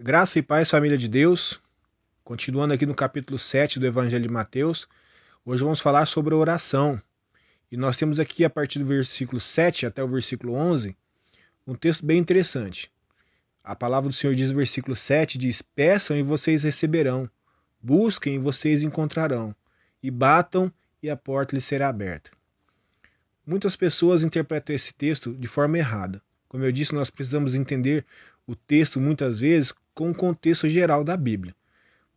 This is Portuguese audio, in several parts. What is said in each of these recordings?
Graça e paz, família de Deus. Continuando aqui no capítulo 7 do Evangelho de Mateus, hoje vamos falar sobre a oração. E nós temos aqui, a partir do versículo 7 até o versículo 11, um texto bem interessante. A palavra do Senhor diz no versículo 7, diz: Peçam e vocês receberão, busquem e vocês encontrarão, e batam e a porta lhes será aberta. Muitas pessoas interpretam esse texto de forma errada. Como eu disse, nós precisamos entender o texto muitas vezes com o contexto geral da Bíblia.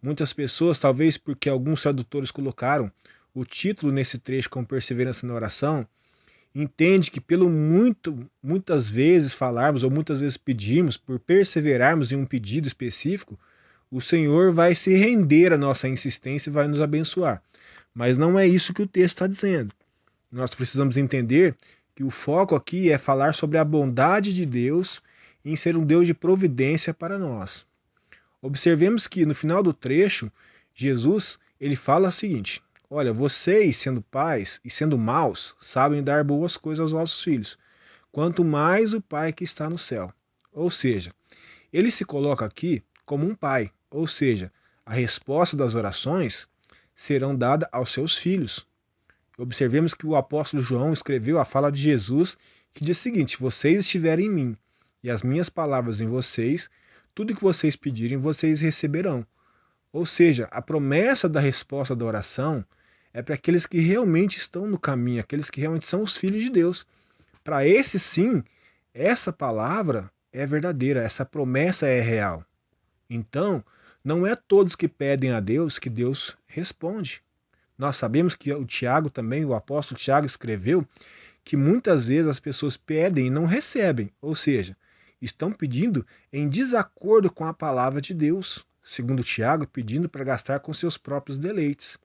Muitas pessoas, talvez porque alguns tradutores colocaram o título nesse trecho como perseverança na oração, entende que muitas vezes falarmos ou muitas vezes pedirmos, por perseverarmos em um pedido específico, o Senhor vai se render à nossa insistência e vai nos abençoar. Mas não é isso que o texto está dizendo. Nós precisamos entender que o foco aqui é falar sobre a bondade de Deus em ser um Deus de providência para nós. Observemos que no final do trecho, Jesus ele fala o seguinte: olha, vocês, sendo pais e sendo maus, sabem dar boas coisas aos vossos filhos, quanto mais o Pai que está no céu. Ou seja, ele se coloca aqui como um pai, ou seja, a resposta das orações serão dadas aos seus filhos. Observemos que o apóstolo João escreveu a fala de Jesus, que diz o seguinte: vocês estiverem em mim e as minhas palavras em vocês, tudo que vocês pedirem, vocês receberão. Ou seja, a promessa da resposta da oração é para aqueles que realmente estão no caminho, aqueles que realmente são os filhos de Deus. Para esses, sim, essa palavra é verdadeira, essa promessa é real. Então, não é todos que pedem a Deus que Deus responde. Nós sabemos que o Tiago também, o apóstolo Tiago escreveu que muitas vezes as pessoas pedem e não recebem, ou seja, estão pedindo em desacordo com a palavra de Deus, segundo Tiago, pedindo para gastar com seus próprios deleites.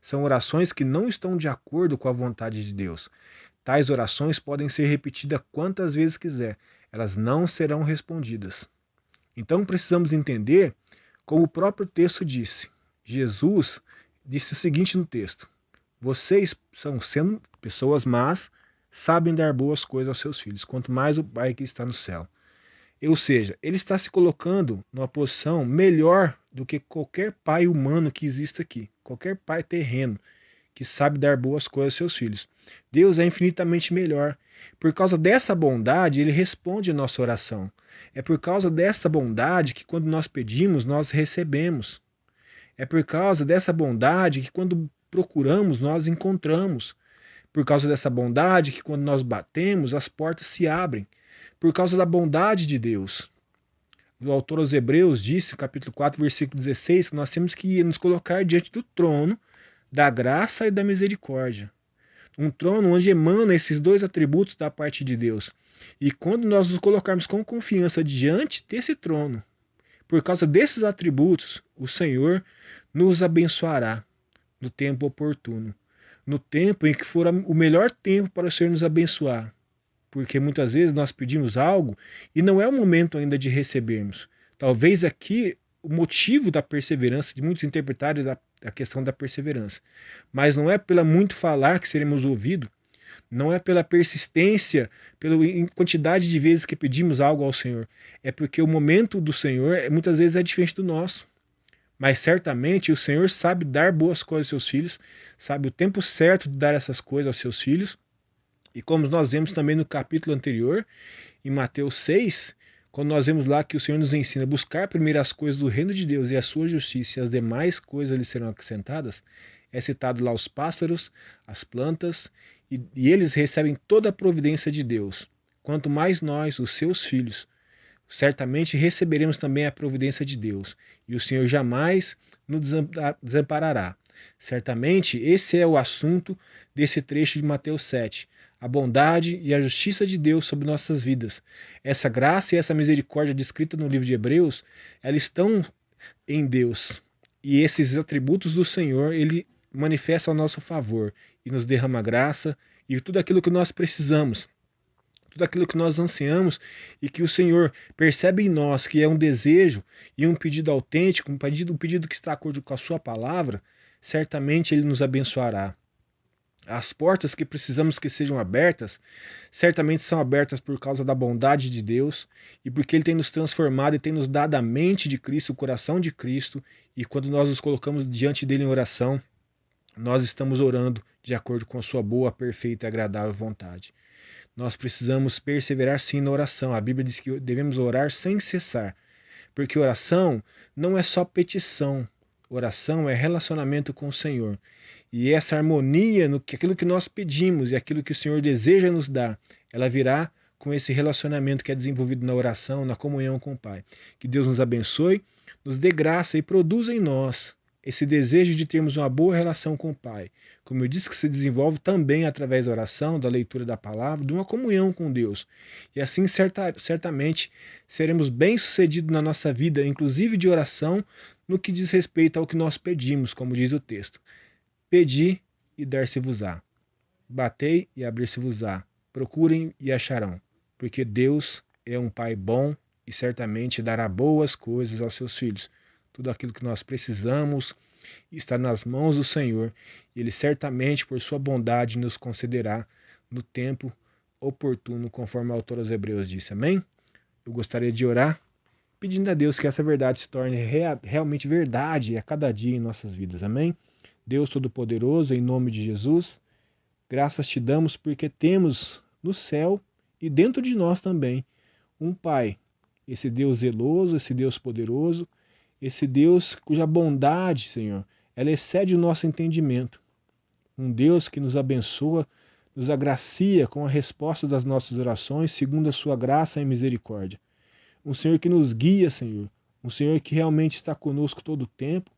São orações que não estão de acordo com a vontade de Deus. Tais orações podem ser repetidas quantas vezes quiser, elas não serão respondidas. Então precisamos entender, como o próprio texto disse. Jesus disse o seguinte no texto: vocês são sendo pessoas más, sabem dar boas coisas aos seus filhos, quanto mais o Pai que está no céu. Ou seja, ele está se colocando numa posição melhor do que qualquer pai humano que exista aqui, qualquer pai terreno que sabe dar boas coisas aos seus filhos. Deus é infinitamente melhor. Por causa dessa bondade, ele responde a nossa oração. É por causa dessa bondade que quando nós pedimos, nós recebemos. É por causa dessa bondade que quando procuramos, nós encontramos. Por causa dessa bondade que quando nós batemos, as portas se abrem. Por causa da bondade de Deus. O autor aos Hebreus disse, no capítulo 4, versículo 16, que nós temos que nos colocar diante do trono da graça e da misericórdia. Um trono onde emana esses dois atributos da parte de Deus. E quando nós nos colocarmos com confiança diante desse trono, por causa desses atributos, o Senhor nos abençoará no tempo oportuno. No tempo em que for o melhor tempo para o Senhor nos abençoar. Porque muitas vezes nós pedimos algo e não é o momento ainda de recebermos. Talvez aqui o motivo da perseverança, de muitos interpretarem a questão da perseverança. Mas não é pela muito falar que seremos ouvidos, não é pela persistência, pela quantidade de vezes que pedimos algo ao Senhor. É porque o momento do Senhor muitas vezes é diferente do nosso. Mas certamente o Senhor sabe dar boas coisas aos seus filhos, sabe o tempo certo de dar essas coisas aos seus filhos. E como nós vemos também no capítulo anterior, em Mateus 6, quando nós vemos lá que o Senhor nos ensina a buscar primeiro as coisas do reino de Deus e a sua justiça, e as demais coisas lhe serão acrescentadas, é citado lá os pássaros, as plantas, e eles recebem toda a providência de Deus. Quanto mais nós, os seus filhos, certamente receberemos também a providência de Deus, e o Senhor jamais nos desamparará. Certamente esse é o assunto desse trecho de Mateus 7, a bondade e a justiça de Deus sobre nossas vidas. Essa graça e essa misericórdia descrita no livro de Hebreus, elas estão em Deus. E esses atributos do Senhor, ele manifesta ao nosso favor e nos derrama graça e tudo aquilo que nós precisamos, tudo aquilo que nós ansiamos e que o Senhor percebe em nós que é um desejo e um pedido autêntico, um pedido que está de acordo com a sua palavra, certamente ele nos abençoará. As portas que precisamos que sejam abertas, certamente são abertas por causa da bondade de Deus e porque Ele tem nos transformado e tem nos dado a mente de Cristo, o coração de Cristo, e quando nós nos colocamos diante dele em oração, nós estamos orando de acordo com a sua boa, perfeita e agradável vontade. Nós precisamos perseverar sim na oração. A Bíblia diz que devemos orar sem cessar, porque oração não é só petição, oração é relacionamento com o Senhor. E essa harmonia no que aquilo que nós pedimos e aquilo que o Senhor deseja nos dar, ela virá com esse relacionamento que é desenvolvido na oração, na comunhão com o Pai. Que Deus nos abençoe, nos dê graça e produza em nós esse desejo de termos uma boa relação com o Pai. Como eu disse, que se desenvolve também através da oração, da leitura da palavra, de uma comunhão com Deus. E assim, certamente, seremos bem-sucedidos na nossa vida, inclusive de oração, no que diz respeito ao que nós pedimos, como diz o texto. Pedi e dar-se-vos-á. Batei e abrir-se-vos-á. Procurem e acharão. Porque Deus é um Pai bom e certamente dará boas coisas aos seus filhos. Tudo aquilo que nós precisamos está nas mãos do Senhor, e Ele certamente, por sua bondade, nos concederá no tempo oportuno, conforme o autor aos Hebreus disse. Amém? Eu gostaria de orar, pedindo a Deus que essa verdade se torne realmente verdade a cada dia em nossas vidas. Amém? Deus Todo-Poderoso, em nome de Jesus, graças te damos porque temos no céu e dentro de nós também um Pai, esse Deus zeloso, esse Deus poderoso, esse Deus cuja bondade, Senhor, ela excede o nosso entendimento. Um Deus que nos abençoa, nos agracia com a resposta das nossas orações, segundo a sua graça e misericórdia. Um Senhor que nos guia, Senhor. Um Senhor que realmente está conosco todo o tempo.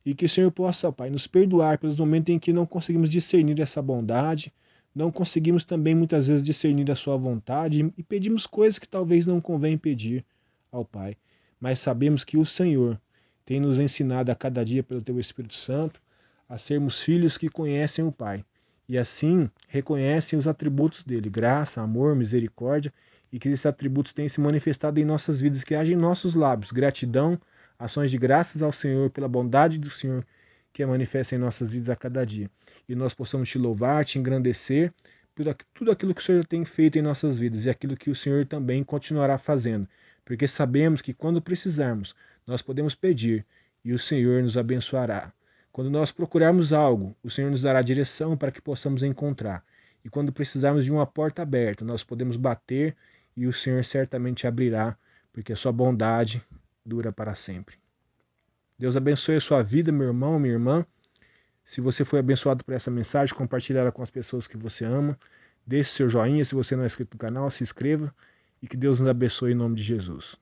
E que o Senhor possa, Pai, nos perdoar pelos momentos em que não conseguimos discernir essa bondade, não conseguimos também muitas vezes discernir a sua vontade e pedimos coisas que talvez não convém pedir ao Pai. Mas sabemos que o Senhor tem nos ensinado a cada dia pelo Teu Espírito Santo a sermos filhos que conhecem o Pai e assim reconhecem os atributos dele, graça, amor, misericórdia, e que esses atributos têm se manifestado em nossas vidas, que haja em nossos lábios gratidão, ações de graças ao Senhor pela bondade do Senhor que é manifesta em nossas vidas a cada dia. E nós possamos te louvar, te engrandecer por tudo aquilo que o Senhor tem feito em nossas vidas e aquilo que o Senhor também continuará fazendo. Porque sabemos que quando precisarmos, nós podemos pedir e o Senhor nos abençoará. Quando nós procurarmos algo, o Senhor nos dará direção para que possamos encontrar. E quando precisarmos de uma porta aberta, nós podemos bater e o Senhor certamente abrirá, porque a sua bondade dura para sempre. Deus abençoe a sua vida, meu irmão, minha irmã. Se você foi abençoado por essa mensagem, compartilhe ela com as pessoas que você ama. Deixe seu joinha, se você não é inscrito no canal, se inscreva. E que Deus nos abençoe em nome de Jesus.